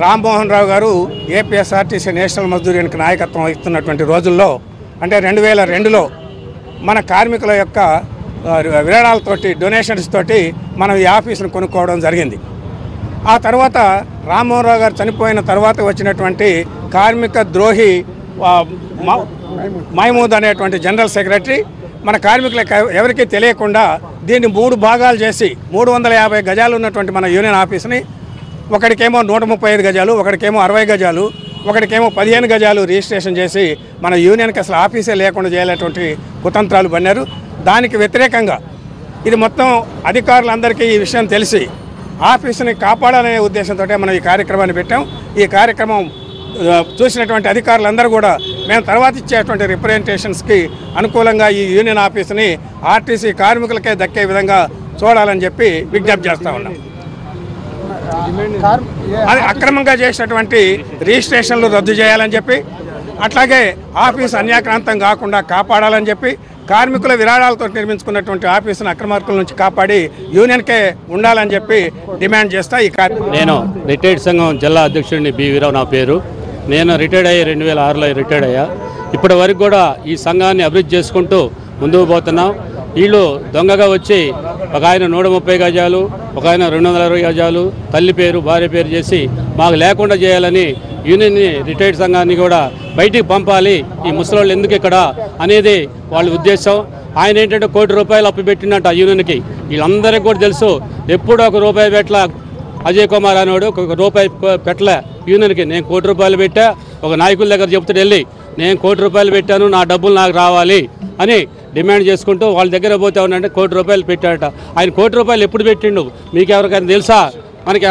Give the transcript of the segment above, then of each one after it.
రామ్మోహన్ రావు గారు APSRTC national Mazdoor యూనియన్కి నాయకత్వం వహిస్తున్నటువంటి రోజుల్లో అంటే 2002లో మన కార్మికుల యొక్క విరాళాలతోటి డొనేషన్స్ తోటి మనం ఈ ఆఫీసును కొనుక్కోవడం జరిగింది. ఆ తర్వాత రామ్మోహన్ రావు గారు చనిపోయిన తర్వాత వచ్చినటువంటి కార్మిక ద్రోహి మహమూద్ అనేటువంటి జనరల్ సెక్రటరీ మన కార్మికులకు ఎవరికీ తెలియకుండా దీన్ని 3 భాగాలు చేసి 350 గజాలు ఉన్నటువంటి మన యూనియన్ ఆఫీస్ని ఒకడికేమో 135 గజాలు, ఒకడికేమో 60 గజాలు, ఒకడికేమో 15 గజాలు రిజిస్ట్రేషన్ చేసి మన యూనియన్కి అసలు ఆఫీసే లేకుండా చేయాలటువంటి కుతంత్రాలు పన్నారు. దానికి వ్యతిరేకంగా ఇది మొత్తం అధికారులందరికీ ఈ విషయం తెలిసి ఆఫీసుని కాపాడాలనే ఉద్దేశంతో మనం ఈ కార్యక్రమాన్ని పెట్టాం. ఈ కార్యక్రమం చూసినటువంటి అధికారులందరూ కూడా మేము తర్వాత ఇచ్చేటువంటి రిప్రజెంటేషన్స్కి అనుకూలంగా ఈ యూనియన్ ఆఫీసుని ఆర్టీసీ కార్మికులకే దక్కే విధంగా చూడాలని చెప్పి విజ్ఞప్తి చేస్తూ ఉన్నాం. అది అక్రమంగా చేసినటువంటి రిజిస్ట్రేషన్లు రద్దు చేయాలని చెప్పి, అట్లాగే ఆఫీసు అన్యాక్రాంతం కాకుండా కాపాడాలని చెప్పి, కార్మికుల విరాళాలతో నిర్మించుకున్నటువంటి ఆఫీసును అక్రమార్కుల నుంచి కాపాడి యూనియన్కే ఉండాలని చెప్పి డిమాండ్ చేస్తా. ఈ నేను రిటైర్డ్ సంఘం జిల్లా అధ్యక్షుడిని బి వీరావు నా పేరు. నేను రిటైర్డ్ అయ్యి 2006లో రిటైర్డ్ అయ్యా. ఇప్పటి వరకు కూడా ఈ సంఘాన్ని అభివృద్ధి చేసుకుంటూ ముందుకు పోతున్నాం. వీళ్ళు దొంగగా వచ్చి ఒక ఆయన 130 గజాలు, ఒక ఆయన 220 గజాలు తల్లి పేరు భార్య పేరు చేసి మాకు లేకుండా చేయాలని యూనియన్ని రిటైర్డ్ సంఘాన్ని కూడా బయటికి పంపాలి, ఈ ముసలోళ్ళు ఎందుకు ఇక్కడ అనేది వాళ్ళ ఉద్దేశం. ఆయన ఏంటంటే ₹1 కోటి అప్పు పెట్టినట్టు ఆ యూనియన్కి. వీళ్ళందరికీ కూడా తెలుసు ఎప్పుడు ₹1 పెట్టల అజయ్ కుమార్ అనేవాడు ₹1 పెట్టలే యూనియన్కి. నేను ₹1 పెట్టా, ఒక నాయకుల దగ్గర చెప్తాడు వెళ్ళి నేను ₹1 పెట్టాను, నా డబ్బులు నాకు రావాలి అని డిమాండ్ చేసుకుంటూ వాళ్ళ దగ్గర పోతే ఉన్నాయంటే ₹1 పెట్టాడట. ఆయన ₹1 ఎప్పుడు పెట్టిండు మీకు ఎవరికైనా తెలుసా? మనకి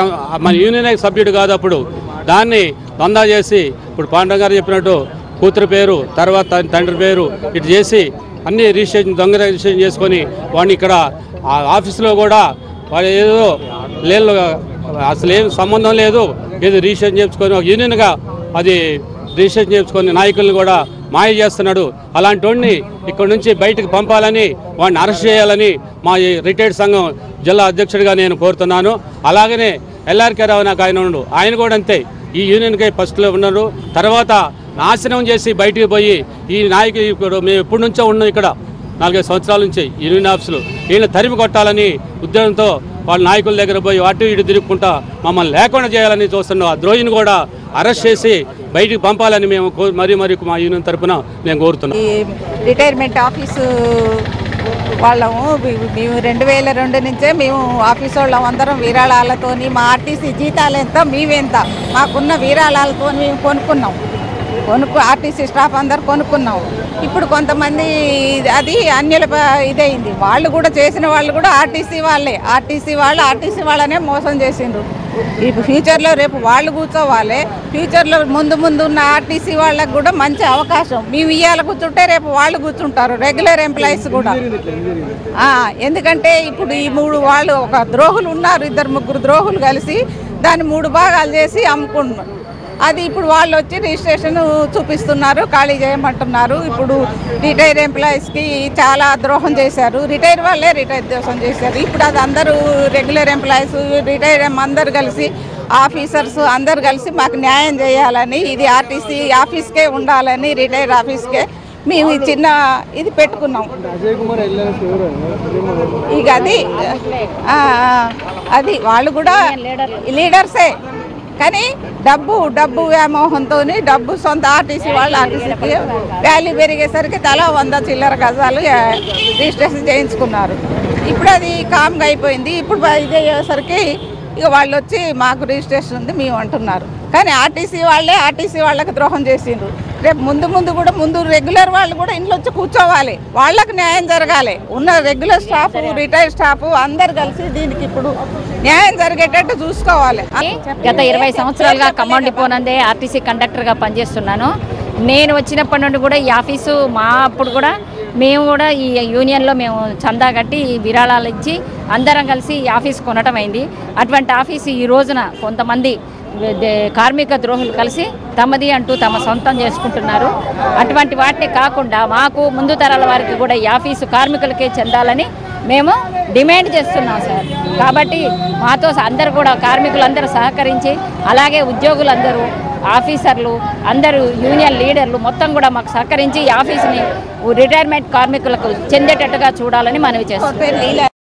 మన యూనియన్ సభ్యుడు కాదు. అప్పుడు దాన్ని దందా చేసి ఇప్పుడు పాండవ గారు చెప్పినట్టు కూతురు పేరు తర్వాత తండ్రి పేరు ఇటు చేసి అన్ని రిజిస్ట్రేషన్ దొంగ రిజిస్ట్రేషన్ చేసుకొని వాడిని ఇక్కడ ఆఫీసులో కూడా వాడు ఏదో లేదు, అసలు ఏం సంబంధం లేదు, ఏదో రిజిస్ట్రేషన్ చేసుకొని ఒక యూనియన్గా అది రిజిస్ట్రేషన్ చేసుకొని నాయకులను కూడా మాయ చేస్తున్నాడు. అలాంటి వాడిని ఇక్కడ నుంచి బయటకు పంపాలని, వాడిని అరెస్ట్ చేయాలని మా రిటైర్డ్ సంఘం జిల్లా అధ్యక్షుడిగా నేను కోరుతున్నాను. అలాగనే ఎల్ఆర్కే రావు నాకు ఆయన కూడా అంతే. ఈ యూనియన్కి ఫస్ట్లో ఉన్నారు, తర్వాత నాశనం చేసి బయటికి పోయి ఈ నాయకులు ఇప్పుడు మేము ఎప్పటి నుంచో ఉన్నాం ఇక్కడ 4-5 సంవత్సరాల నుంచి యూనియన్ ఆఫీసులు వీళ్ళని తరిమి కొట్టాలని ఉద్దేశంతో వాళ్ళ నాయకుల దగ్గర పోయి అటు ఇటు తిరుగుకుంటా మమ్మల్ని లేకుండా చేయాలని చూస్తున్నాం. ఆ ద్రోహిని కూడా అరెస్ట్ చేసి బయటికి పంపాలని మేము మరీ మా యూనియన్ తరఫున నేను కోరుతున్నాం. రిటైర్మెంట్ ఆఫీసు వాళ్ళము మేము 2002 నుంచే మేము ఆఫీసు వాళ్ళం అందరం విరాళాలతోని మా ఆర్టీసీ జీతాలు ఎంత మేమెంత మాకున్న విరాళాలతో మేము కొనుక్కున్నాం. ఆర్టీసీ స్టాఫ్ అందరు కొనుక్కున్నాం. ఇప్పుడు కొంతమంది అది అన్యుల ఇదైంది. వాళ్ళు కూడా చేసిన వాళ్ళు కూడా ఆర్టీసీ వాళ్ళనే మోసం చేసిండ్రు. ఇప్పుడు ఫ్యూచర్లో రేపు వాళ్ళు కూర్చోవాలి. ఫ్యూచర్లో ముందు ఉన్న ఆర్టీసీ వాళ్ళకు కూడా మంచి అవకాశం. మేము ఇవాళ కూర్చుంటే రేపు వాళ్ళు కూర్చుంటారు, రెగ్యులర్ ఎంప్లాయీస్ కూడా. ఎందుకంటే ఇప్పుడు ఈ 3 వాళ్ళు ఒక ద్రోహులు ఉన్నారు, 2-3 ద్రోహులు కలిసి దాన్ని 3 భాగాలు చేసి అమ్ముకుంటున్నారు. అది ఇప్పుడు వాళ్ళు వచ్చి రిజిస్ట్రేషన్ చూపిస్తున్నారు, ఖాళీ చేయమంటున్నారు. ఇప్పుడు రిటైర్ ఎంప్లాయీస్కి చాలా ద్రోహం చేశారు. రిటైర్ వాళ్ళే ద్రోహం చేశారు. ఇప్పుడు అది అందరూ రెగ్యులర్ ఎంప్లాయీస్ రిటైర్ అందరు కలిసి ఆఫీసర్స్ అందరు కలిసి మాకు న్యాయం చేయాలని, ఇది ఆర్టీసీ ఆఫీస్కే ఉండాలని రిటైర్ ఆఫీస్కే మేము చిన్న ఇది పెట్టుకున్నాం. ఇక అది వాళ్ళు కూడా లీడర్సే, కానీ డబ్బు వ్యామోహంతో డబ్బు సొంత ఆర్టీసీ ఆర్టీసీకి వాల్యూ పెరిగేసరికి తలా 100 చిల్లర గజాలు రిజిస్ట్రేషన్ చేయించుకున్నారు. ఇప్పుడు అది కామ్గా అయిపోయింది. ఇప్పుడు ఇది అయ్యేసరికి ఇక వాళ్ళు వచ్చి మాకు రిజిస్ట్రేషన్ ఉంది మేము అంటున్నారు. కానీ ఆర్టీసీ వాళ్ళకి ద్రోహం చేసిండ్రు. రేపు ముందు రెగ్యులర్ వాళ్ళు కూడా ఇంట్లో వచ్చి కూర్చోవాలి, వాళ్ళకి న్యాయం జరగాలి. ఉన్న రెగ్యులర్ స్టాఫ్ రిటైర్డ్ స్టాఫ్ అందరు కలిసి దీనికి ఇప్పుడు న్యాయం జరిగేటట్టు చూసుకోవాలి. గత 20 సంవత్సరాలుగా ఖమ్మం డిపో నందే ఆర్టీసీ కండక్టర్గా పనిచేస్తున్నాను. నేను వచ్చినప్పటి నుండి కూడా ఈ ఆఫీసు మా అప్పుడు కూడా మేము కూడా ఈ యూనియన్లో మేము చందా కట్టి విరాళాలు ఇచ్చి అందరం కలిసి ఈ ఆఫీస్ కొనటం అయింది. అటువంటి ఆఫీసు ఈ రోజున కొంతమంది కార్మిక ద్రోహులు కలిసి తమది అంటూ తమ సొంతం చేసుకుంటున్నారు. అటువంటి వాటిని కాకుండా మాకు ముందు తరాల వారికి కూడా ఈ ఆఫీసు కార్మికులకే చెందాలని మేము డిమాండ్ చేస్తున్నాం సార్. కాబట్టి మాతో అందరూ కూడా కార్మికులందరూ సహకరించి, అలాగే ఉద్యోగులందరూ, ఆఫీసర్లు అందరూ, యూనియన్ లీడర్లు మొత్తం కూడా మాకు సహకరించి ఈ ఆఫీసుని రిటైర్మెంట్ కార్మికులకు చెందేటట్టుగా చూడాలని మనవి చేస్తున్నాం.